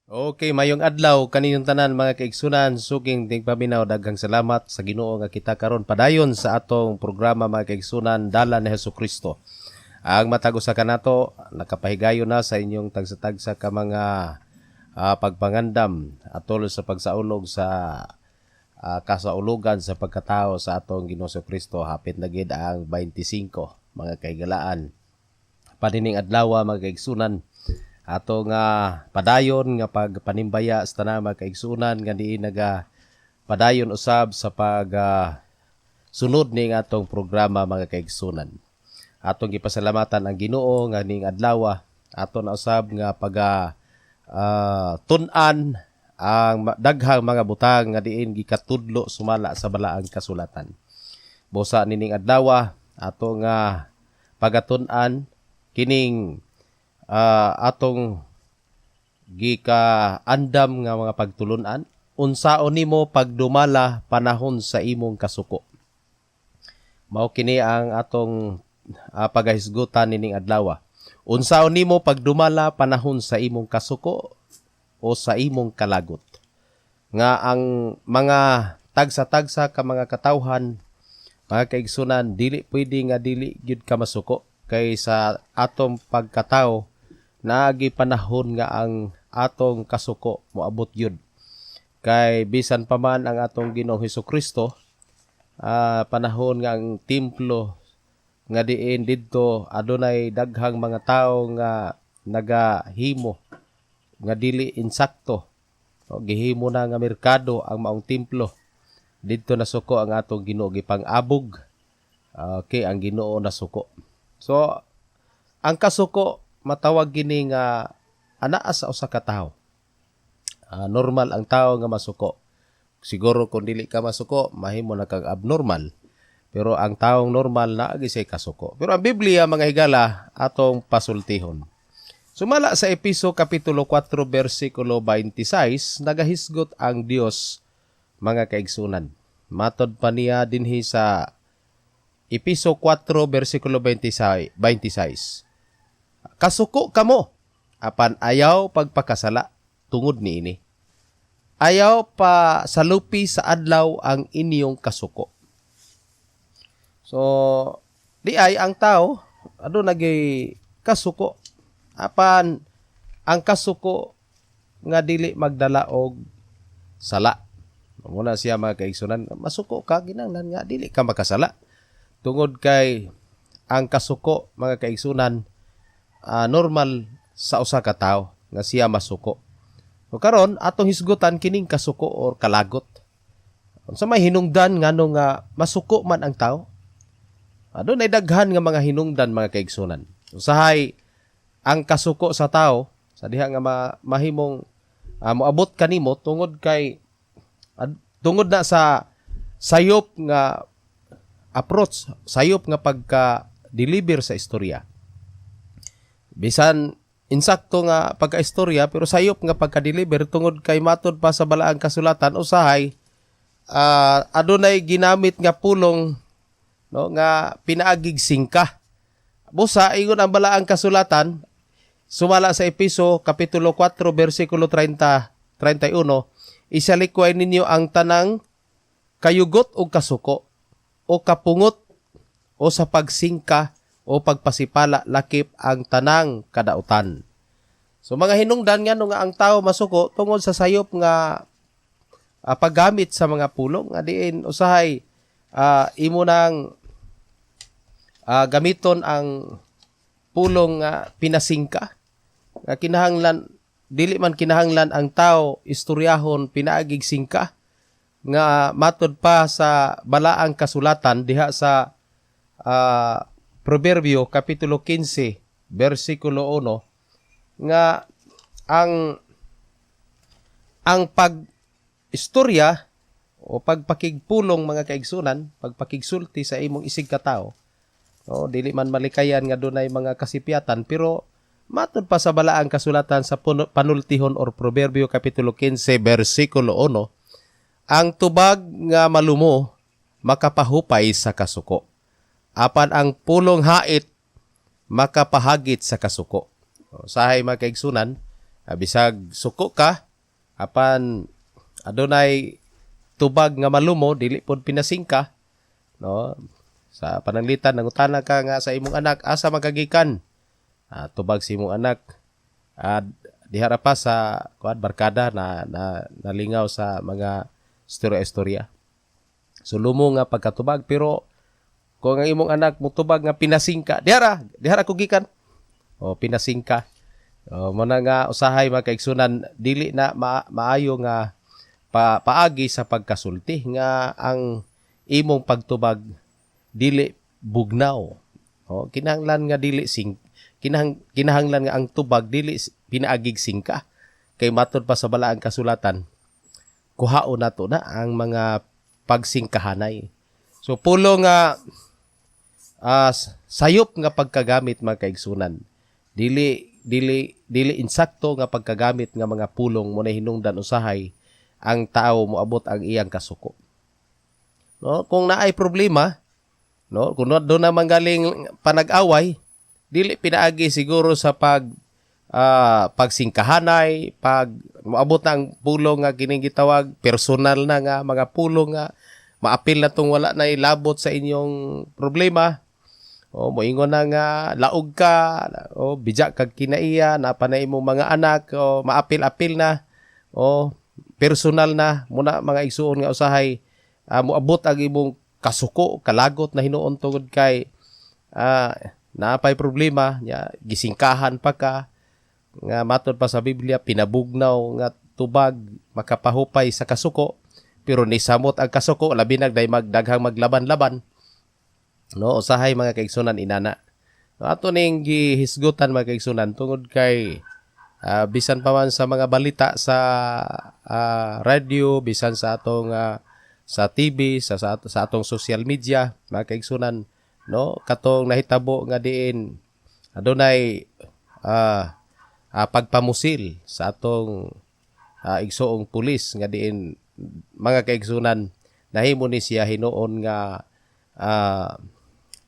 Okay, mayong adlaw kaninyong tanan mga kaigsunan, suking tingpaminaw daghang salamat sa Ginoo nga kita karon padayon sa atong programa mga kaigsunan Dala ni Hesukristo. Ang matag usa kanato nakapahigayon na sa inyong tagsa-tagsa ka mga pagpangandam atol sa pagsaulog sa kasaulugan sa pagkatao sa atong Ginoo Kristo. Hapit na gid ang 25 mga kaigalaan. Panining adlaw mga kaigsunan ato nga padayon nga pagpanimbaya sa tanang mga kaigsunan nga diin naga padayon usab sa pag sunod ning atong programa mga kaigsunan. Atong gipasalamatan ang Ginoo nga ning adlaw aton na usab nga tun-an ang daghang mga butang nga diin gikatudlo sumala sa balaang kasulatan. Busa nining adlaw ato nga pagatun-an kining atong gikaandam nga mga pagtulunan, unsaon nimo pagdumala panahon sa imong kasuko. Mao kini ang atong pagahisgutan nining adlaw. Unsaon nimo pagdumala panahon sa imong kasuko o sa imong kalagot. Nga ang mga tagsa-tagsa ka mga katawhan, mga kaigsunan, dili pwede nga dili gyud ka masuko kay sa atong pagkatao naagi panahon nga ang atong kasuko moabot yun. Kay bisan pa man ang atong Ginoong Hesukristo, panahon nga ang templo nga diin didto adunay daghang mga tawo nga nagahimo nga dili insakto. No, gihimo na nga merkado ang maong templo. Didto nasuko ang atong Ginoo gipang-abog. Okay, ang Ginoo nasuko. So ang kasuko matawag gini nga anaa sa usa ka tawo. Normal ang tawo nga masuko. Siguro kung dili ka masuko, mahimo na kang abnormal. Pero ang taong normal naagi say kasuko. Pero ang Biblia mga higala atong pasultihon. Sumala sa Episo kapitulo 4 bersikulo 26, nagahisgot ang Dios mga kaigsunan. Matod pa niya dinhi sa Episo 4 bersikulo 26. Kasuko kamo, apan ayaw pagpakasala tungod niini. Ayaw pa salupi sa adlaw ang inyong kasuko. So, di ay ang tao, nagay kasuko. Apan, ang kasuko nga dili magdala og sala. Muna siya mga kaigsunan, masuko ka, ginanglan nga, dili ka makasala. Tungod kay ang kasuko, mga kaigsunan, normal sa usa ka tawo nga siya masuko. So karon atong hisgutan kining kasuko or kalagot. Unsa may hinungdan ngano nga masuko man ang tawo? Adunay daghan nga mga hinungdan mga kaigsunan. Usahay ang kasuko sa tawo sa diha nga mahimong moabot kanimo tungod tungod na sa sayop nga approach, sayop nga pagka-deliver sa istorya. Bisan insakto nga pagka-istorya pero sayop nga pagka-deliver tungod kay matod pa sa balaang kasulatan usahay adunay ginamit nga pulong no nga pinaagig singka. Busa ingon ang balaang kasulatan sumala sa Episo kapitulo 4 bersikulo 30-31, isalikway ninyo ang tanang kayugot o kasuko o kapungot o sa pagsingka o pagpasipala lakip ang tanang kadautan. So mga hinungdan nga nga ang tao masuko tungod sa sayop nga paggamit sa mga pulong nga diin usahay imo nang gamiton ang pulong nga pinasingka nga kinahanglan dili man kinahanglan ang tao istoryahon pinaagig singka nga matod pa sa balaang kasulatan diha sa Proverbio kapitulo 15 bersikulo 1 nga ang pag-istorya o pagpakigpulong mga kaigsunan, pagpakigsulti sa imong isig ka tawo, no, dili man malikayan nga dunay mga kasipyatan pero matod pa sa balaang kasulatan sa panultihon or Proverbio kapitulo 15 bersikulo 1, ang tubag nga malumo makapahupay sa kasuko. Apan ang pulong hait makapahagit sa kasuko. Sahay mga kaigsunan, Bisag suko ka apan adunay tubag nga malumo dili pod pinasingka, no? Sa pananglitan nangutana ka nga sa imong anak asa magagikan, tubag si imong anak dihara pa sa barkada na nalingaw sa mga istorya-istorya. So lumo nga pagkatubag, pero kung ang imong anak mo tubag nga pinasingka, dihara ko gikan. O pinasingka. Mo na nga usahay makaigsunan dili na maayo nga paagi sa pagkasulti nga ang imong pagtubag dili bugnaw. Kinahanglan nga dili kinahanglan nga ang tubag dili pinaagig singka. Kay matod pa sa balaang kasulatan, kuhaon nato na ang mga pagsingkahanay. So pulo nga sayop nga pagkagamit mga kaigsunan. Dili insakto nga pagkagamit nga mga pulong mo na hinungdan usahay ang tao moabot ang iyang kasuko. No, kung naay problema, no, kung do na manggaling panag-away, dili pinaagi siguro sa pagsingkahanay, pag moabot na ang pulong nga kining gitawag personal na nga mga pulong nga maapil na tong wala na ilabot sa inyong problema. Moingon na nga laog ka, bijak kag kinaiya, napanay mo mga anak, maapil-apil na, personal na, muna mga igsuon nga usahay, moabot ang imong kasuko, kalagot na hinuon tungod kay napay problema, gisingkahan pa ka, nga matod pa sa Biblia, pinabugnaw nga tubag, makapahupay sa kasuko, pero nisamot ang kasuko, labi magdaghang maglaban-laban. No, usahay mga kaigsunan inana. No, ato ning gihisgutan mga kaigsunan tungod kay bisan pa man sa mga balita sa radio, bisan sa atong sa TV, sa atong social media, mga kaigsunan, no, katong nahitabo nga diin adunay pagpamusil sa atong igsoong pulis nga diin mga kaigsunan nahimo ni siya hinuon nga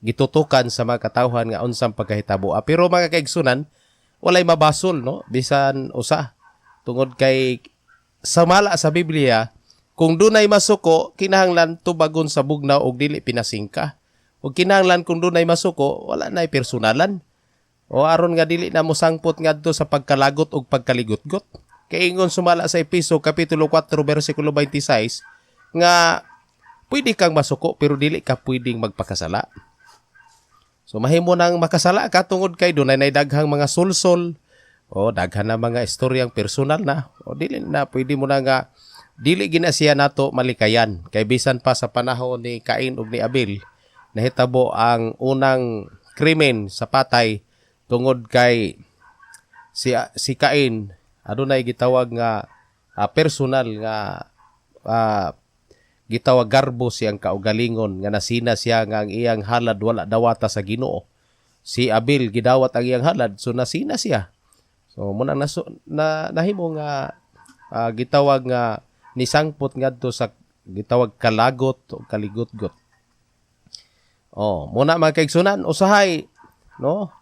gitutukan sa mga katawhan nga unsang pagkahitabo. Pero mga kaigsunan, walay mabasol, no? Bisan usa. Tungod kay samala sa Biblia, kung dunay masuko, kinahanglan tubagon sa bugnaw og dili pinasingka. O kinahanglan kung dunay masuko, wala na'y personalan. O aron nga dili na mo sangpot ngadto sa pagkalagot og pagkaligot-got. Kay ingon sumala sa Episo kapitulo 4 bersikulo 26 nga pwede kang masuko pero dili ka pwedeng magpakasala. So mahimo nang makasala ka tungod kay dunay nay daghang mga sulsol o daghan na mga istoryang personal na o dili na pwede mo na nga dili gina siya nato malikayan kay bisan pa sa panahon ni Cain ug ni Abel nahitabo ang unang krimen sa patay tungod kay si Cain adunay gitawag nga personal nga gitawag garbo siyang kaugalingon nga nasina siya nga ang iyang halad wala dawata sa Ginoo. Si Abel gidawat ang iyang halad so nasina siya. So muna nahimo nga gitawag nga nisangpot ngadto sa gitawag kalagot o kaligot-got. Muna mga kaigsunan usahay no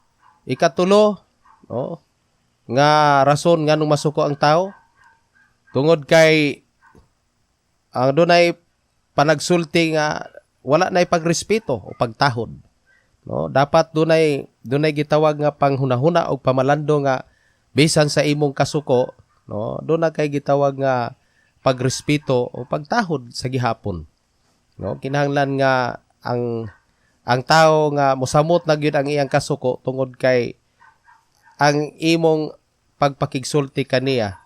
ikatulo no nga rason nganong masuko ang tao tungod kay ang dunay panagsulti nga wala na pagrespeto o pagtahod. No, dapat dunay gitawag nga panghunahuna o pamalando nga bisan sa imong kasuko, no, dunay kay gitawag nga pagrespeto o pagtahod sa gihapon. No, kinahanglan nga ang tao nga mosamot na gyud ang iyang kasuko tungod kay ang imong pagpakigsulti kaniya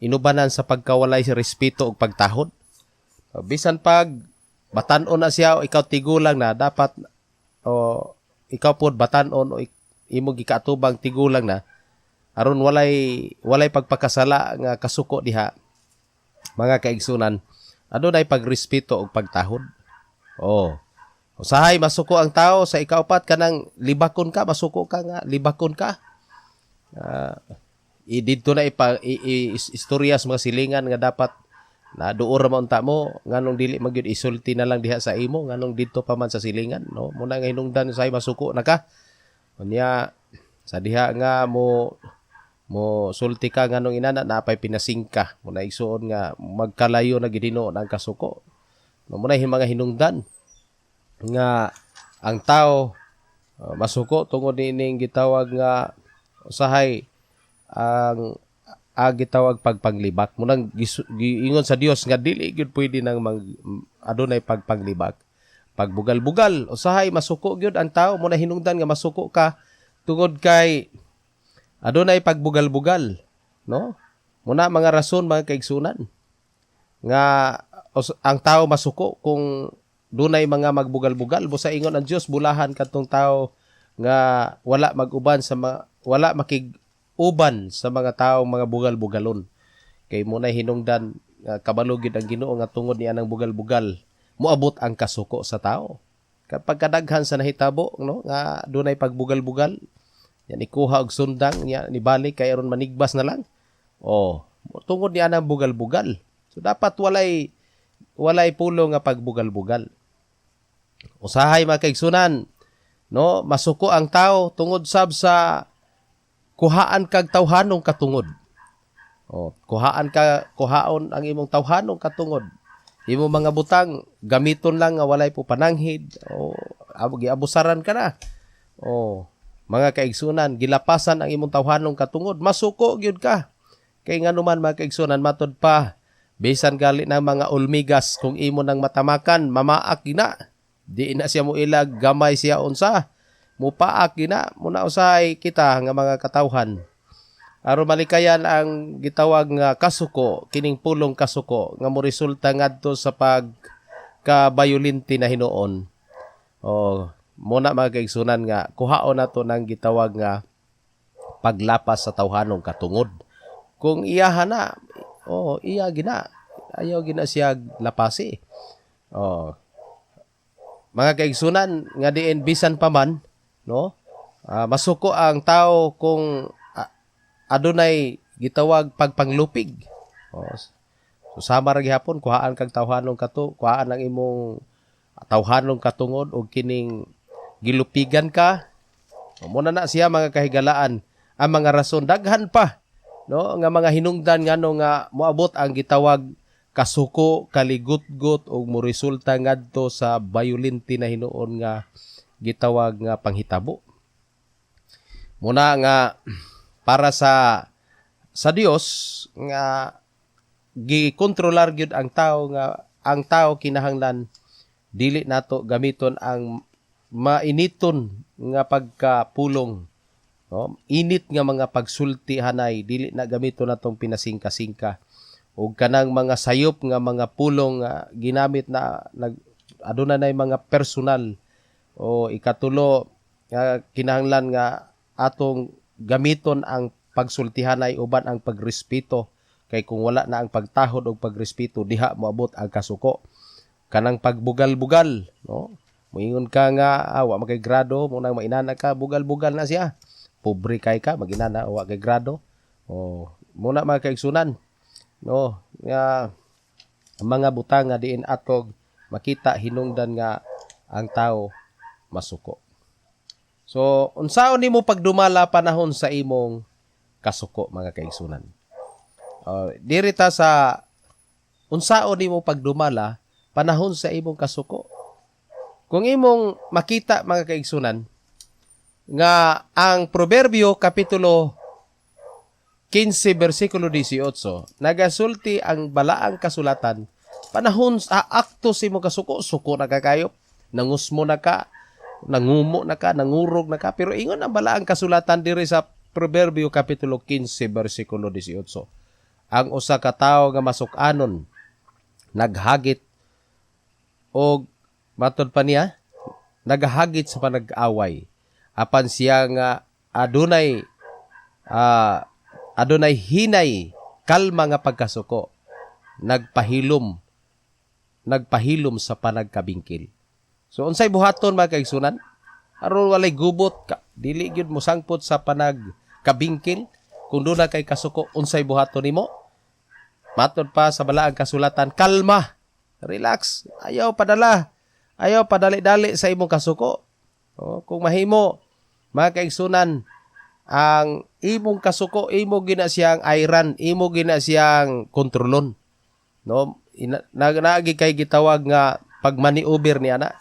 inubanan sa pagkawalay sa respeto o pagtahod. Bisan pag batan-on na siya o ikaw tigulang na dapat o ikaw pod batan-on o imo gikatubang tigulang na aron walay pagpakasala nga kasuko diha mga kaigsunan adunay pagrespeto og pagtahod. Usahay masuko ang tao sa ikaupat kanang libakon ka masuko ka nga libakon ka. Didto na istorya sa mga silingan nga dapat na duor man unta mo nganong dili magyud isulti na lang diha sa imo nganong didto pa man sa silingan no muna nga hinungdan say masuko na ka unya sa diha nga mo mo sulti ka nganong inana napay pinasingka mo na igsuon nga magkalayo na gidino ng kasuko. No mo na mga hinungdan nga ang tao masuko tungod ining gitawag nga usahay ang gitawag pagpanglibak. Munang giingon sa Dios nga dili gyud pwede nang adunay pagpanglibak. Pagbugal-bugal usahay masuko gyud ang tao mo na hinungdan nga masuko ka tungod kay adunay pagbugal-bugal, no? Muna mga rason mga kaigsunan nga ang tao masuko kung dunay mga magbugal-bugal busa ingon ang Dios bulahan kadtong tao nga wala mag-uban sa wala makig-uban sa mga tao mga bugal-bugalon. Kay muna hinungdan kabalo gid ang Ginoo nga tungod niya ng bugal-bugal moabot ang kasuko sa tao. Kapag kadaghan sa nahitabo, no, nga dunay pagbugal-bugal, yan ikuha og sundang niya nibalik kay aron manigbas na lang. Tungod niya ng bugal-bugal. So dapat walay pulong nga pagbugal-bugal. Usahay mga kaigsunan, no, masuko ang tao tungod sab sa kuhaan kag tawhanong katungod. Kuhaon ang imong tawhanong katungod. Imong mga butang gamiton lang nga walay po pananghid giabusaran ka na. Mga kaigsunan, gilapasan ang imong tawhanong katungod, masuko gyud ka. Kay nganuman mga kaigsunan matod pa bisan gali ng mga ulmigas kung imo nang matamakan, mamaak gina. Di na siya mo ilag gamay siya unsa. Mupaak gina, muna usahay kita nga mga katawhan. Aron malikayan ang gitawag nga kasuko, kining pulong kasuko nga mo resulta ngadto sa pagkabayulinti na hinuon. Muna mga kaigsunan nga kuhaon nato ng gitawag nga paglapas sa tawhanong katungod. Kung iyahan na, iya gina. Ayaw gina siya lapasi. Mga kaigsunan nga diin bisan pa man, no? Masuko ang tao kung adunay gitawag pagpanglupig. So sama ra gihapon kuhaan kag tawhanong kuhaan ang imong tawhanong katungod og kining gilupigan ka. Muna na siya mga kahigalaan ang mga rason daghan pa, no, nga mga hinungdan ngano nga moabot ang gitawag kasuko, kaligutgot ug moresulta ngadto sa bayulinti na hinuon nga gitawag nga panghitabo. Muna nga para sa Dios nga gikontrolar gyud ang tao nga ang tao kinahanglan dili nato gamiton ang mainiton nga pagkapulong, no? Init nga mga pagsulti hanay dili na gamiton natong pinasingka-singka ug kanang mga sayop nga mga pulong nga ginamit na aduna nay mga personal ikatulo nga kinahanglan nga atong gamiton ang pagsultihanay uban ang pagrespeto kay kung wala na ang pagtahod og pagrespeto diha moabot ang kasuko. Kanang pagbugal-bugal, no? Moingon ka nga wa magay grado mo nang mainana ka bugal-bugal na siya. Pobre kay ka maginana wa kay grado. Muna mga kaigsunan, no, nga mga butang nga diin atog makita hinungdan nga ang tao masuko. So unsaon nimo pagdumala panahon sa imong kasuko mga kaigsunan? Dirita sa unsaon nimo pagdumala panahon sa imong kasuko. Kung imong makita mga kaigsunan nga ang Proverbio kapitulo 15 bersikulo 18 nagasulti ang balaang kasulatan panahon sa akto sa imong kasuko, suko na kakayop, nangusmo na ka, nangumo na ka, nangurog na ka, pero ingon ang balaang kasulatan diri sa Proverbio kapitulo 15 bersikulo 18. Ang usa ka tawo nga masuk-anon naghagit o matod pa niya, naghagit sa panag-away. Apan siya nga adunay hinay, kalma nga pagkasuko. Nagpahilom sa panagkabingkil. So unsay buhaton mga kaigsunan? Aron walay gubot ka, dili gyud mo sangpot sa panagkabingkil. Kung doon na kay kasuko, unsay buhaton nimo? Matod pa sa balaang kasulatan, kalma, relax, ayaw padali-dali sa imong kasuko. Kung mahimo, mga kaigsunan, ang imong kasuko, imo gina siyang ayran, imo gina siyang kontrolon. No? Naagi kay gitawag nga pagmaniover ni ana.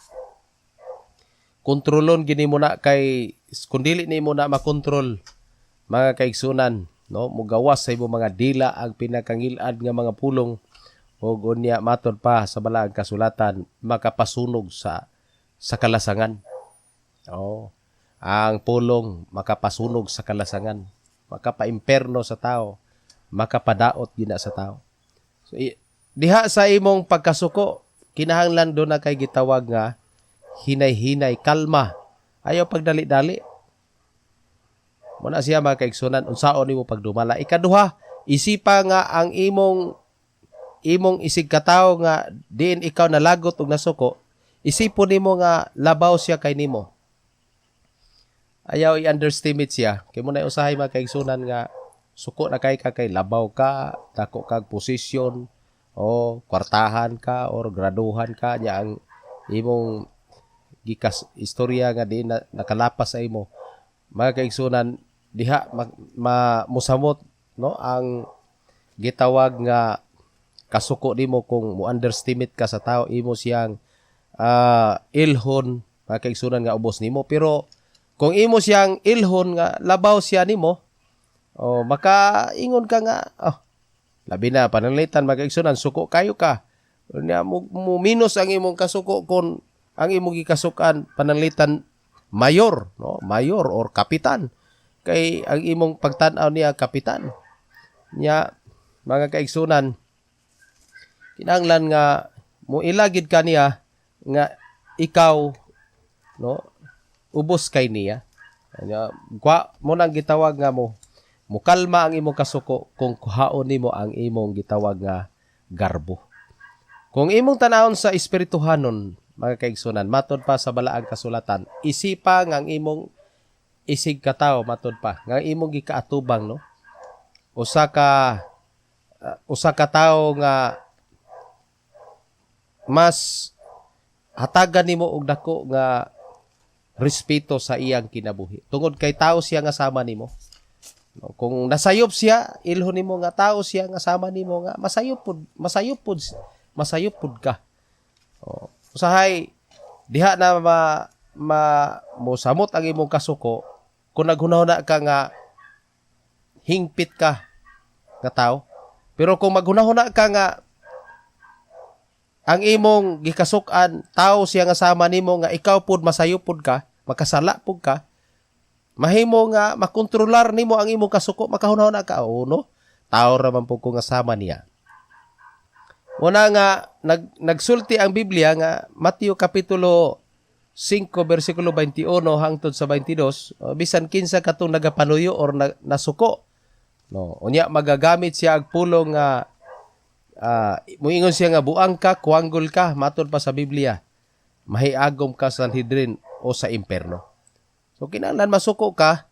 Kontrolon gini mo na kay kun dili ni mo na makontrol mga kaigsunan, no, mugawas sa imong mga dila ang pinakangilad nga mga pulong ug unya matod pa sa balaang kasulatan makapasunog sa kalasangan. Oh, ang pulong makapasunog sa kalasangan, makapaimperno sa tao, makapadaot gina sa tao. So diha sa imong pagkasuko kinahanglan do na kay gitawag nga hinay-hinay, kalma. Ayaw pagdali-dali. Muna siya mga kaigsunan, unsaon nimo pagdumala. Ikaduha, isipa nga ang imong isig katawo nga diin ikaw nalagot og nasuko, isipon nimo nga labaw siya kay nimo. Ayaw i-underestimate siya. Kay mo na usahay mga kaigsunan nga suko na kay labaw ka, dako kag posisyon, o kwartahan ka or graduhan ka nya ang imong gikas istorya nga di na nakalapas sa imo. Mga kaigsunan, diha musamot, no, ang gitawag nga kasuko nimo kung mo underestimate ka sa tao, imo siyang ilhon, mga kaigsunan, nga ubos nimo. Pero kung imo siyang ilhon nga labaw siya nimo, makaingon ka nga, labi na pananglitan mga kaigsunan, suko kayo ka. Mo minus ang imong kasuko kung ang imong gikasukan pananglitan mayor, no, mayor or kapitan. Kay ang imong pagtan-aw niya kapitan. Nya mga kaigsunan, kinahanglan nga mo ilagid ka niya nga ikaw, no, ubos kay niya. Nya mo nang gitawag nga mo mukalma ang imong kasuko kung kuhaon nimo ang imong gitawag nga garbo. Kung imong tanawon sa espirituhanon, mga kaigsunan, matod pa sa balaang kasulatan, isipa nga ang imong isig katawo, matod pa nga imong gikaatubang, no, usa ka tawo nga mas hatagan nimo og dako nga respeto sa iyang kinabuhi tungod kay tawo siya nga sama nimo. No, kung nasayop siya, ilhon nimo nga tawo siya nga sama nimo nga masayop pud ka. Usahay diha na mosamot ang imong kasuko kung naghunahuna ka nga hingpit ka nga tao. Pero kung maghunahuna ka nga ang imong gikasukan tao siya nga sama nimo nga ikaw pud masayop pud ka, makasala pud ka, mahimo nga makontrolar nimo ang imong kasuko, makahunahuna ka, no? Tao ra man pud ko nga sama niya. Una nga, nagsulti ang Biblia nga Mateo Kapitulo 5, versikulo 21 hangtod sa 22, bisan kinsa katong nagapanuyo or nasuko. No, unya magagamit siya ag pulong nga muingon siya nga buang ka, kuanggol ka, matod pa sa Biblia. Mahiagom ka sa Sanhedrin o sa imperno. So kinahanglan masuko ka,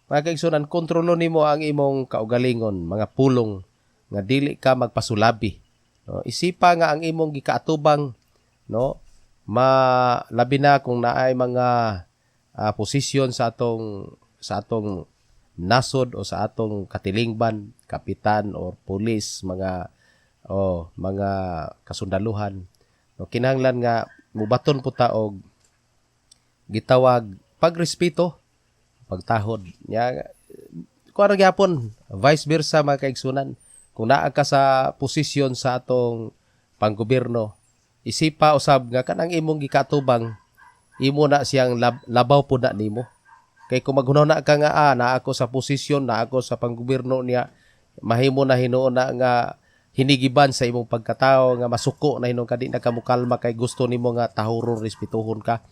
mga kaigsunan, kontrolo nimo ang imong kaugalingon, mga pulong nga dili ka magpasulabi. No, isipa nga ang imong gikaatubang, no, malabi na kung naay mga posisyon sa atong nasod o sa atong katilingban, kapitan or pulis, mga kasundaluhan. No, kinahanglan nga mubaton po ta og gitawag pagrespeto, pagtahod. Nya kuan gyapon vice versa mga kaigsunan. Kung naa ka sa posisyon sa atong panggobyerno, isipa usab nga kanang imong gikatubang, imo na siyang labaw pud na nimo. Kay kung maghunaw na ka nga naa ako sa posisyon, naa ako sa panggobyerno niya, mahimo na hinuon na nga hinigiban sa imong pagkatao nga masuko na hinong kadi na kamukalma kay gusto nimo nga tahuron respetuhon ka.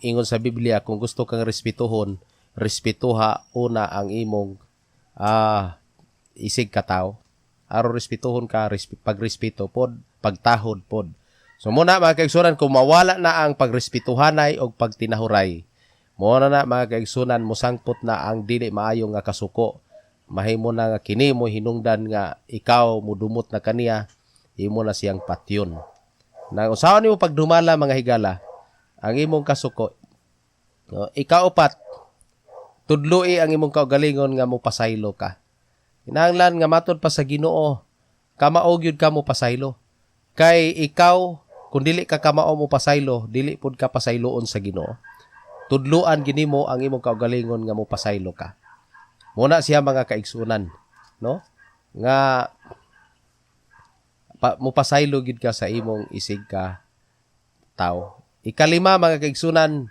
Ingon sa Biblia, kung gusto kang respetuhon, respetuha una ang imong isig katao. Aron respetuhon ka, pagrespeto pod, pagtahod pod. So muna mga kaigsunan, kung mawala na ang pagrespetuhanay o pagtinahuray, muna na mga kaigsunan, musangpot na ang dili maayo nga kasuko. Mahimo na nga kini mo hinungdan nga ikaw mudumot na kaniya, imo na siyang patyon. Na usawan nimo pagdumala mga higala, ang imong kasuko. No, ikaupat, tudloi ang imong kaugalingon nga mo pasaylo ka. Kinahanglan nga matod pa sa Ginoo, kamao gyud ka mo pasaylo. Kay ikaw kung dili ka kamao mo pasaylo, dili pud ka pasayloon sa Ginoo. Tudluan gini mo ang imong kaugalingon nga mo pasaylo ka. Muna siya mga kaigsunan, no? Nga mo pasaylo gid ka sa imong isig ka tao. Ikalima mga kaigsunan,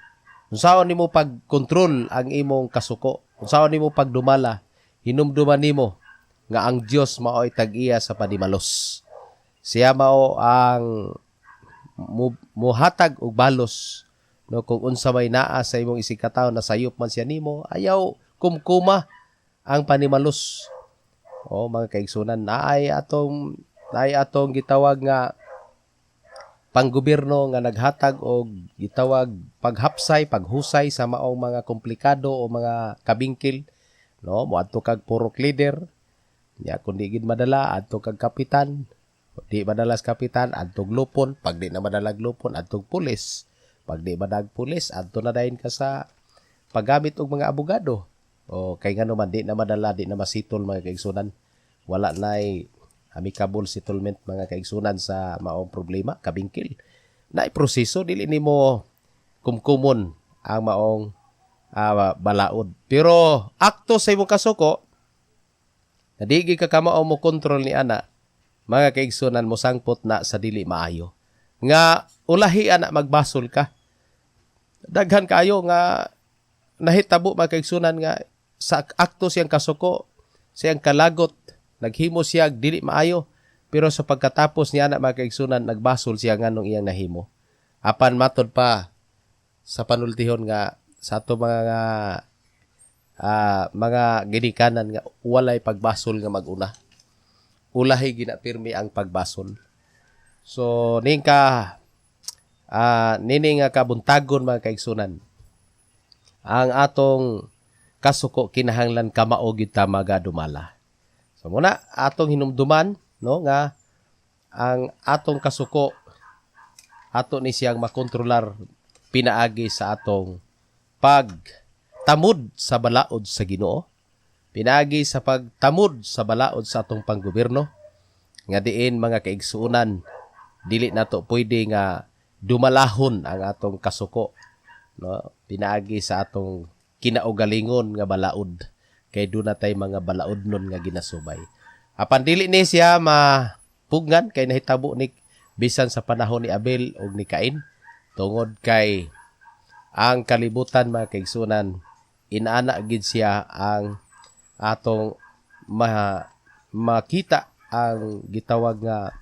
unsaon nimo pagkontrol ang imong kasuko? Unsaon nimo pagdumala? Hinumduman nimo nga ang Dios mao'y tag-iya sa panimalos. Siya mao ang muhatag og balos, no, kung unsa may naa sa imong isig ka tawo na sayop man siya nimo, ayaw kumkuma ang panimalos. O mga kaigsunan, naay atong gitawag nga panggobyerno nga naghatag og gitawag paghapsay, paghusay sa maong mga komplikado o mga kabingkil, no, moadto kag purok leader, nya kun di gid madala adto kag kapitan, di madalas kapitan adtog lupon, pag di na madalag lupon adtog pulis, pag di madag pulis adto na dayon ka sa paggamit og mga abogado. O kay ngano man di na madala, di na masitol mga kaigsunan, wala nay amicable settlement mga kaigsunan sa maong problema kabingkil. Naay proseso, dili nimo kumkumon ang maong balaod. Pero akto sa imong kasuko, na di ka kamao mo kontrol ni ana, mga kaigsunan mo sangpot na sa dili maayo. Nga ulahi ana magbasol ka. Daghan kayo nga nahitabo mga kaigsunan nga sa akto siyang kasuko, siyang kalagot, naghimo siya dili maayo, pero sa pagkatapos niya na mga kaigsunan nagbasol siya nganong iyang nahimo. Apan matod pa sa panultihon nga sa ato mga ginikanan nga walay pagbasol nga maguna. Ulahi ginapirmi ang pagbasol. So ning nga kabuntagon mga kaigsunan, ang atong kasuko kinahanglan kamao gyud ta magadumala. So muna atong hinumduman, no, nga ang atong kasuko ato ni siyang makontrolar pinaagi sa atong pagtamod sa balaod sa Ginoo, pinaagi sa pagtamod sa balaod sa atong panggobyerno, nga diin mga kaigsuunan dili nato pwede nga dumalahon ang atong kasuko, no, pinaagi sa atong kinaugalingon nga balaod, kay doon na tayo mga balaod nun nga ginasubay. Apan dili ni siya mapugnan, kay nahitabo ni bisan sa panahon ni Abel o ni Cain, tungod kay ang kalibutan mga kaigsunan, inaana gid siya ang atong makita ang gitawag nga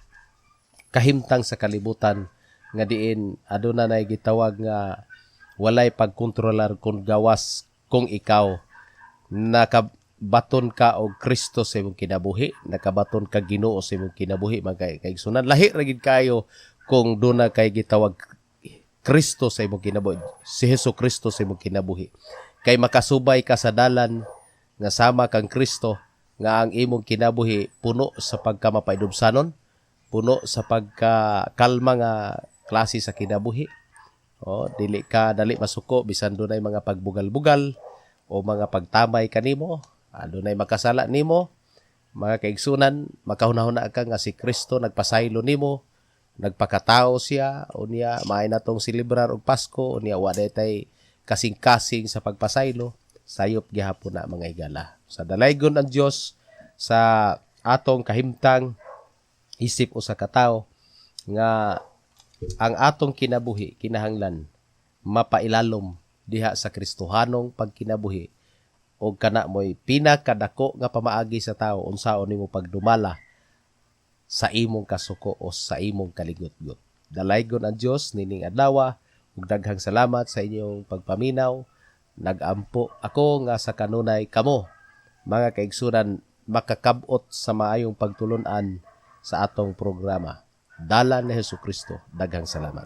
kahimtang sa kalibutan, nga diin aduna nay gitawag nga walay pagkontrolar kung gawas kung ikaw nakabaton ka og Kristo sa imong kinabuhi, nakabaton ka Ginoo sa imong kinabuhi mga kaigsunan. Lahi ra gid kayo kung duna kay gitawag Kristo sa imong kinabuhi, si Hesukristo sa imong kinabuhi. Kay makasubay ka sa dalan nga sama kang Kristo, nga ang imong kinabuhi puno sa pagkamapaidumsanon, puno sa pagkakalma nga klase sa kinabuhi. O dili ka dali masuko bisan dunay mga pagbugal-bugal o mga pagtamay kanimo, dunay makasala nimo, mga kaigsunan, makahuna-huna ka nga si Kristo nagpasaylo nimo, nagpakatao siya, o niya maay natong silibrar og Pasko, o niya wa tay kasing-kasing sa pagpasaylo, sayop gihapon na mga higala. Sa dalaygon ang Dios sa atong kahimtang isip o sa katao nga ang atong kinabuhi kinahanglan mapailalom diha sa Kristohanong pagkinabuhi, o kana mo'y pinakadako nga pamaagi sa tao unsaon nimo pagdumala sa imong kasuko o sa imong kaligotgot. Dalaygon ang Dios nining adlaw, ug daghang salamat sa inyong pagpaminaw. Nagampo ako nga sa kanunay kamo mga kaigsunan makakabot sa maayong pagtulunan sa atong programa. Dalan ni Hesukristo. Daghang salamat.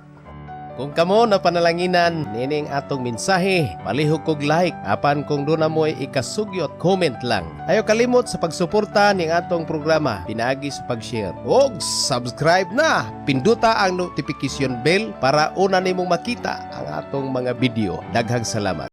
Kung kamo napanalanginan nining atong mensahe, palihog kog like, apan kung doon na mo'y ikasugyot, comment lang. Ayaw kalimot sa pagsuporta ning atong programa, pinaagi sa pag-share. Og subscribe na! Pinduta ang notification bell para una nimong makita ang atong mga video. Daghang salamat.